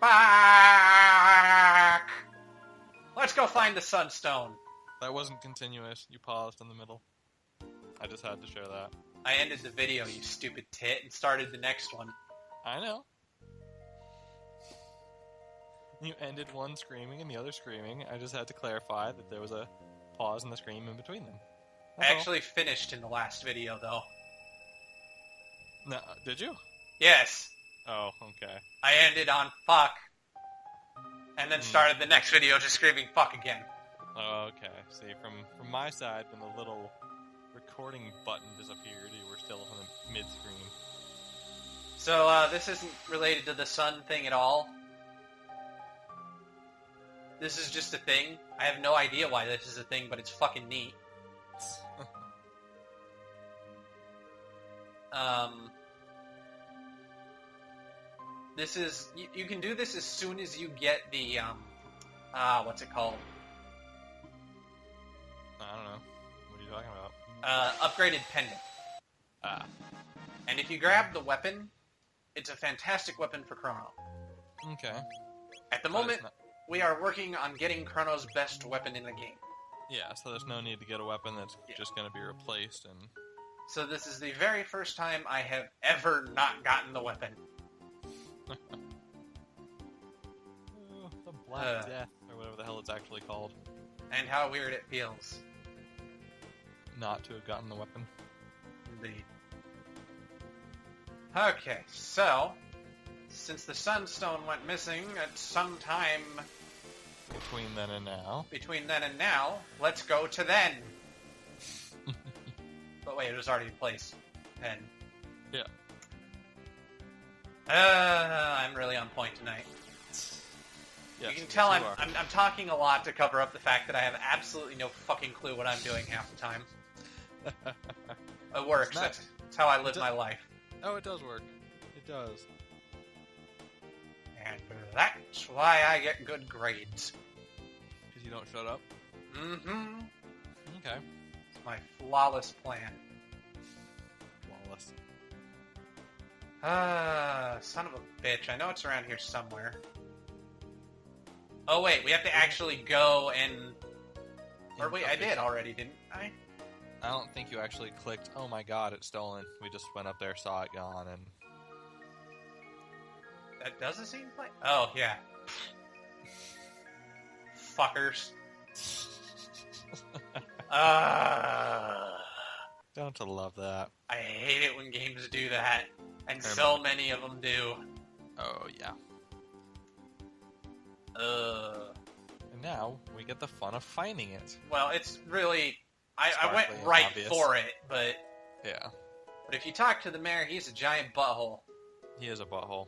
back! Let's go find the Sunstone. That wasn't continuous. You paused in the middle. I just had to share that. I ended the video, you stupid tit, and started the next one. I know. You ended one screaming and the other screaming. I just had to clarify that there was a pause and a scream in between them. That's I actually finished in the last video, though. No, did you? Yes. Oh, okay. I ended on fuck. And then started the next video just screaming fuck again. Oh, okay. See, from my side, when the little recording button disappeared, you were still in the mid-screen. So, this isn't related to the sun thing at all. This is just a thing. I have no idea why this is a thing, but it's fucking neat. This is... You can do this as soon as you get the, what's it called? I don't know. What are you talking about? Upgraded pendant. Ah. And if you grab the weapon, it's a fantastic weapon for Chrono. Okay. At the moment, we are working on getting Chrono's best weapon in the game. Yeah, so there's no need to get a weapon that's just going to be replaced. And So this is the very first time I have ever not gotten the weapon. The Black Death, or whatever the hell it's actually called. And how weird it feels. Not to have gotten the weapon. Indeed. Okay, so, since the Sunstone went missing at some time Between then and now, let's go to then. But wait, it was already in place. Then. Yeah. I'm really on point tonight. Yes, you can tell I'm talking a lot to cover up the fact that I have absolutely no fucking clue what I'm doing half the time. It works. That's how I live my life. Oh, it does work. It does. And that's why I get good grades. Because you don't shut up? Mm-hmm. Okay. It's my flawless plan. Flawless. Son of a bitch. I know it's around here somewhere. Oh, wait. We have to actually go and... Or wait, I did already, didn't I? I don't think you actually clicked, oh my god, it's stolen. We just went up there, saw it gone, and... That doesn't seem like... Oh, yeah. Fuckers. Don't you love that? I hate it when games do that. And so many of them do. Oh, yeah. And now, we get the fun of finding it. Well, it's really... I went right for it, but... Yeah. But if you talk to the mayor, he's a giant butthole. He is a butthole.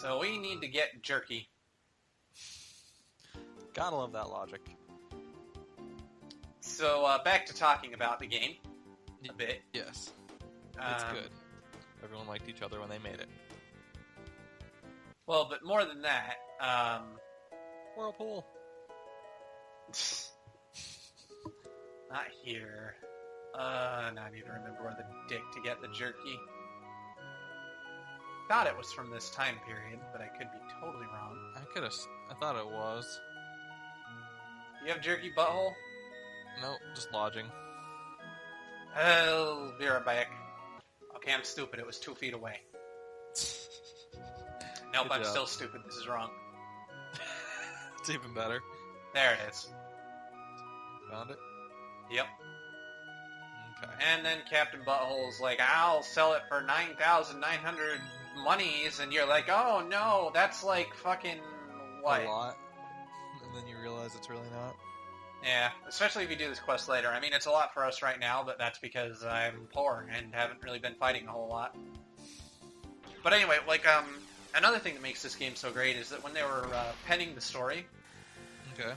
So we need to get jerky. Gotta love that logic. So, back to talking about the game. A bit. Yes. It's good. Everyone liked each other when they made it. Well, but more than that, Whirlpool. Not here. Now I need to remember where the dick to get the jerky. Thought it was from this time period, but I could be totally wrong. I thought it was. You have jerky, butthole? Nope, just lodging. I'll be right back. Okay, I'm stupid. It was 2 feet away. Nope, I'm still stupid. This is wrong. It's even better. There it is. Found it? Yep. Okay. And then Captain Butthole's like, I'll sell it for 9,900 monies, and you're like, oh no, that's like fucking what? A lot. And then you realize it's really not. Yeah, especially if you do this quest later. I mean, it's a lot for us right now, but that's because I'm poor and haven't really been fighting a whole lot. But anyway, like, another thing that makes this game so great is that when they were penning the story, Okay.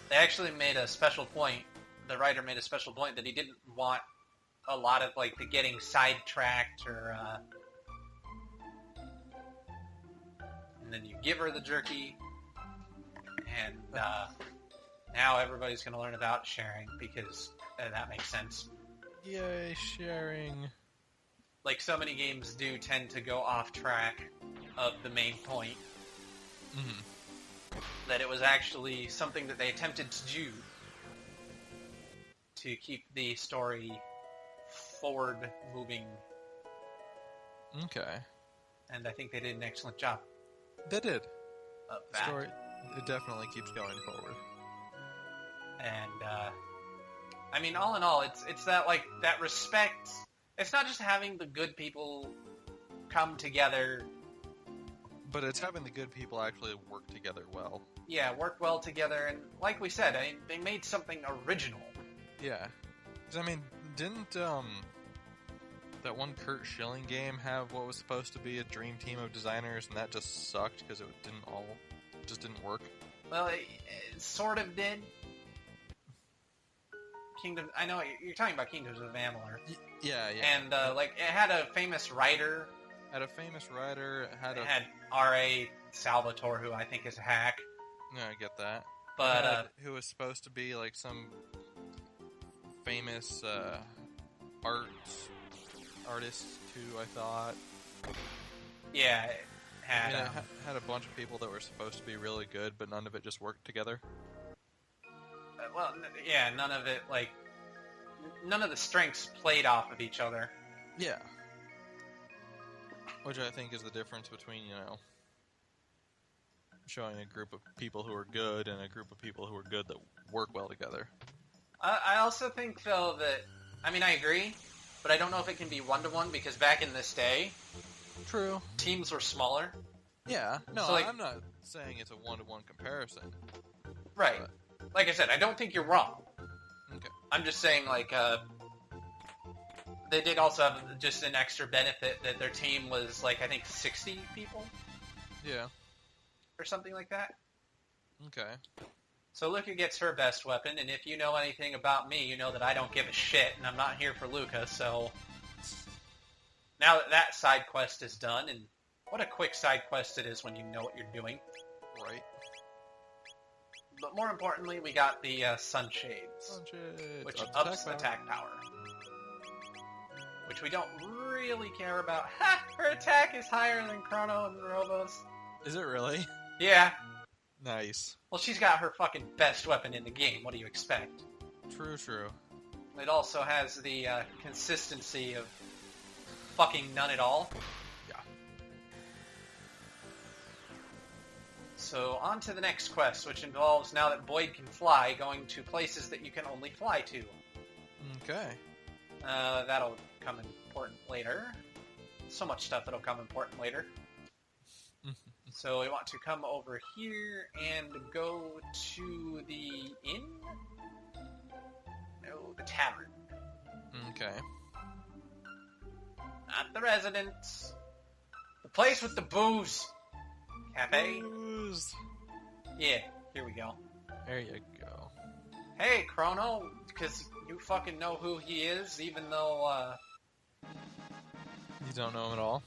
they actually made a special point, the writer made a special point that he didn't want a lot of, like, the getting sidetracked or, and then you give her the jerky, and, now everybody's going to learn about sharing, because that makes sense. Yay, sharing. Like, so many games do tend to go off track. of the main point. Mm-hmm. That it was actually something that they attempted to do to keep the story forward moving, Okay. and I think they did an excellent job They did. of The that. story, it definitely keeps going forward. And I mean, all in all, it's that like that respect. It's not just having the good people come together. But it's having the good people actually work together well. Yeah, work well together, and like we said, I mean, they made something original. Yeah. 'Cause, I mean, didn't that one Kurt Schilling game have what was supposed to be a dream team of designers, and that just sucked because it just didn't work? Well, it sort of did. Kingdom. I know you're talking about Kingdoms of Amalur. Yeah. And like it had a famous writer. Had a famous writer. It had R.A. Salvatore, who I think is a hack. Yeah, I get that. But who was supposed to be like some famous artist too, I thought. Yeah, it had it had a bunch of people that were supposed to be really good, but none of it just worked together. well, yeah, none of it like none of the strengths played off of each other. Yeah. Which I think is the difference between, showing a group of people who are good and a group of people who are good that work well together. I also think, though, that... I mean, I agree, but I don't know if it can be one-to-one, because back in this day... True. Teams were smaller. Yeah. No, So, like, I'm not saying it's a one-to-one comparison. Right. But... Like I said, I don't think you're wrong. Okay. I'm just saying, like, they did also have just an extra benefit that their team was, like, I think 60 people? Yeah. Or something like that. Okay. So Luca gets her best weapon, and if you know anything about me, you know that I don't give a shit, and I'm not here for Luca, so... Now that that side quest is done, and what a quick side quest it is when you know what you're doing. Right. But more importantly, we got the Sunshades, which ups attack power. Which we don't really care about. Ha! Her attack is higher than Chrono and Robo's. Is it really? Yeah. Nice. Well, she's got her fucking best weapon in the game. What do you expect? True. It also has the consistency of fucking none at all. Yeah. So on to the next quest, which involves, now that Boyd can fly, going to places that you can only fly to. Okay. That'll come important later. So much stuff that'll come important later. So we want to come over here and go to the inn? No, the tavern. Okay. Not the residence. The place with the booze. Cafe? Booze. Yeah, here we go. There you go. Hey, Chrono, because you fucking know who he is, even though, You don't know him at all?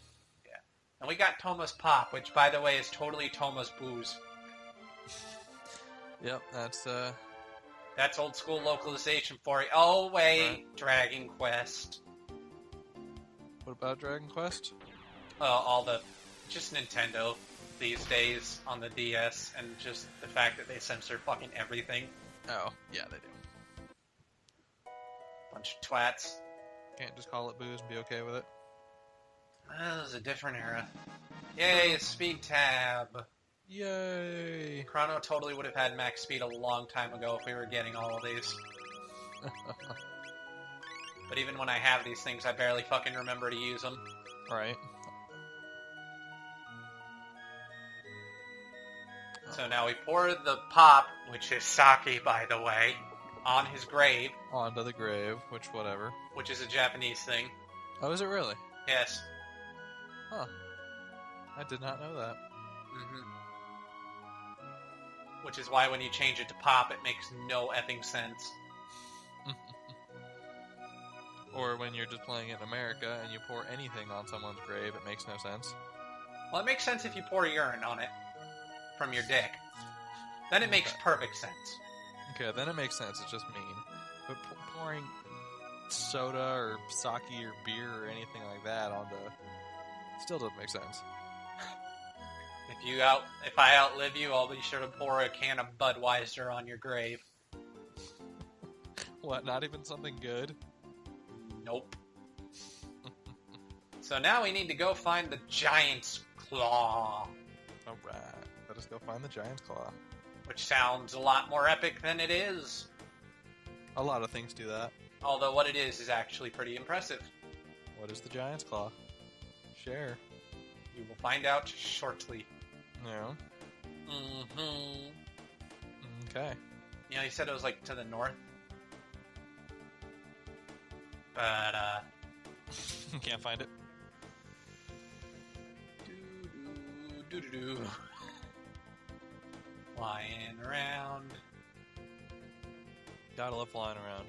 And we got Toma's Pop, which, by the way, is totally Toma's Booze. Yep, that's That's old school localization for you. Oh, wait, Right. Dragon Quest. What about Dragon Quest? All the... Just Nintendo these days on the DS, and just the fact that they censor fucking everything. Oh, yeah, they do. Bunch of twats. Can't just call it booze and be okay with it? That was a different era. Yay, speed tab. Yay! Chrono totally would have had max speed a long time ago if we were getting all of these. But even when I have these things, I barely fucking remember to use them. Right. So now we pour the pop, which is sake, by the way, on his grave, Onto the grave, which whatever. which is a Japanese thing. Oh, is it really? Yes. Huh. I did not know that. Mm-hmm. Which is why when you change it to pop, it makes no effing sense. Or when you're just playing it in America and you pour anything on someone's grave, it makes no sense. Well, it makes sense if you pour urine on it from your dick. Then it makes perfect sense. Okay, then it makes sense. It's just mean. But pouring soda or sake or beer or anything like that onto... still doesn't make sense. If I outlive you, I'll be sure to pour a can of Budweiser on your grave. What, not even something good? Nope. So now we need to go find the Giant's Claw. Alright, let us go find the Giant's Claw. Which sounds a lot more epic than it is. A lot of things do that. Although what it is actually pretty impressive. What is the Giant's Claw? Share. You will find out shortly. No. Mm-hmm. Okay. You know, you said it was, like, to the north. But, Can't find it. Do-do-do-do-do-do. Flying around. Gotta love flying around.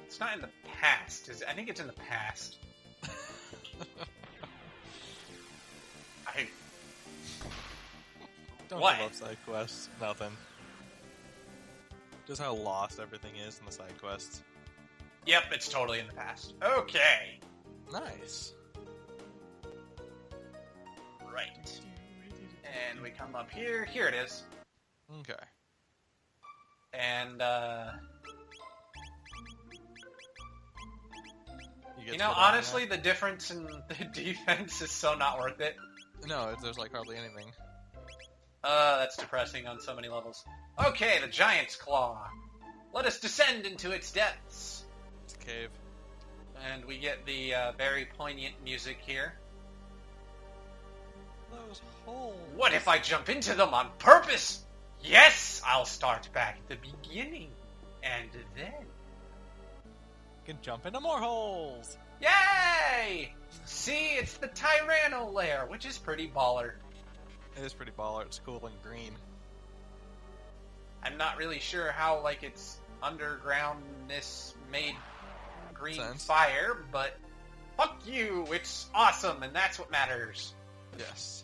It's not in the past. I think it's in the past. Don't What? give up side quests. Nothing. Just how lost everything is in the side quests. Yep, it's totally in the past. Okay. Nice. Right. And we come up here. Here it is. Okay. And, You know, honestly, the difference in the defense is so not worth it. No, there's like hardly anything. That's depressing on so many levels. Okay, the Giant's Claw. Let us descend into its depths. It's a cave. And we get the very poignant music here. Those holes. What if I jump into them on purpose? Yes, I'll start back at the beginning. And then... You can jump into more holes. Yay! See, it's the Tyranno lair, which is pretty baller. It is pretty baller. It's cool and green. I'm not really sure how, like, its undergroundness made green fire, but fuck you, it's awesome, and that's what matters. Yes.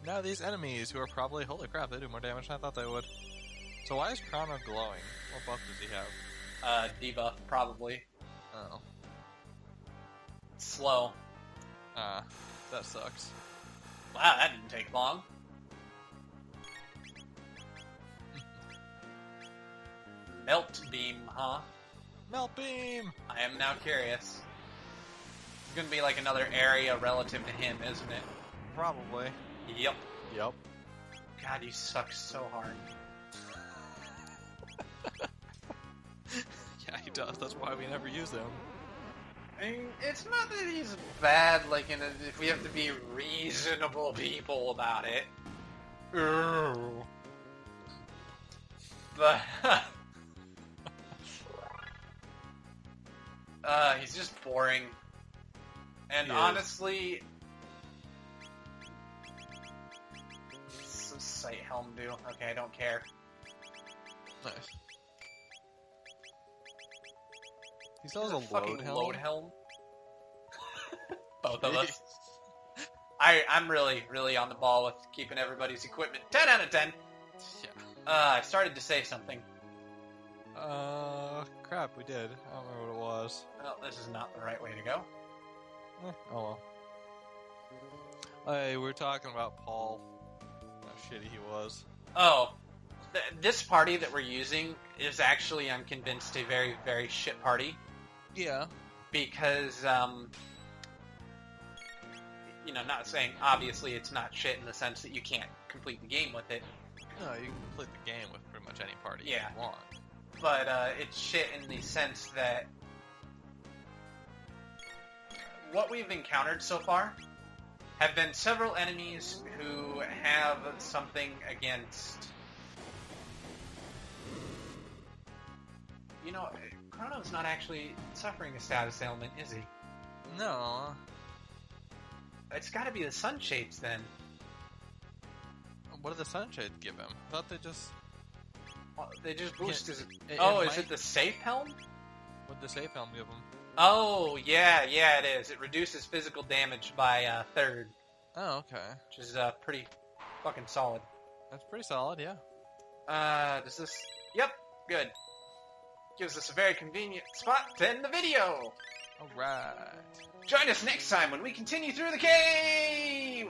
Now these enemies, who are probably, holy crap, they do more damage than I thought they would. So why is Chrono glowing? What buff does he have? Debuff, probably. Oh. Slow. That sucks. Wow, that didn't take long. Melt Beam, huh? Melt Beam! I am now curious. It's gonna be like another area relative to him, isn't it? Probably. Yep. Yep. God, you suck so hard. Yeah, he does. That's why we never use him. I mean, it's not that he's bad, like, if we have to be reasonable people about it. Ooh. But, he's just boring. And honestly, what's the Sight Helm do? Okay, I don't care. Nice. He still has a fucking load helm? Both of us. I'm really, really on the ball with keeping everybody's equipment. 10 out of 10! Yeah. I started to say something. Crap, we did. I don't remember what it was. Well, this is not the right way to go. Oh well. Hey, we were talking about Paul. How shitty he was. Oh. This party that we're using is actually, I'm convinced, a very, very shit party. Yeah. Because, you know, not saying, obviously, it's not shit in the sense that you can't complete the game with it. No, you can complete the game with pretty much any party Yeah. you want. But, it's shit in the sense that what we've encountered so far have been several enemies who have something against... You know, Chrono's not actually suffering a status ailment, is he? No. It's gotta be the sunshades, then. What did the sunshades give him? I thought they just... Well, they just boost his... Is it the safe helm? What did the safe helm give him? Oh, yeah, it is. It reduces physical damage by a third. Oh, okay. Which is pretty fucking solid. That's pretty solid, yeah. Does this... Yep, good. Gives us a very convenient spot to end the video. Alright. Join us next time when we continue through the cave!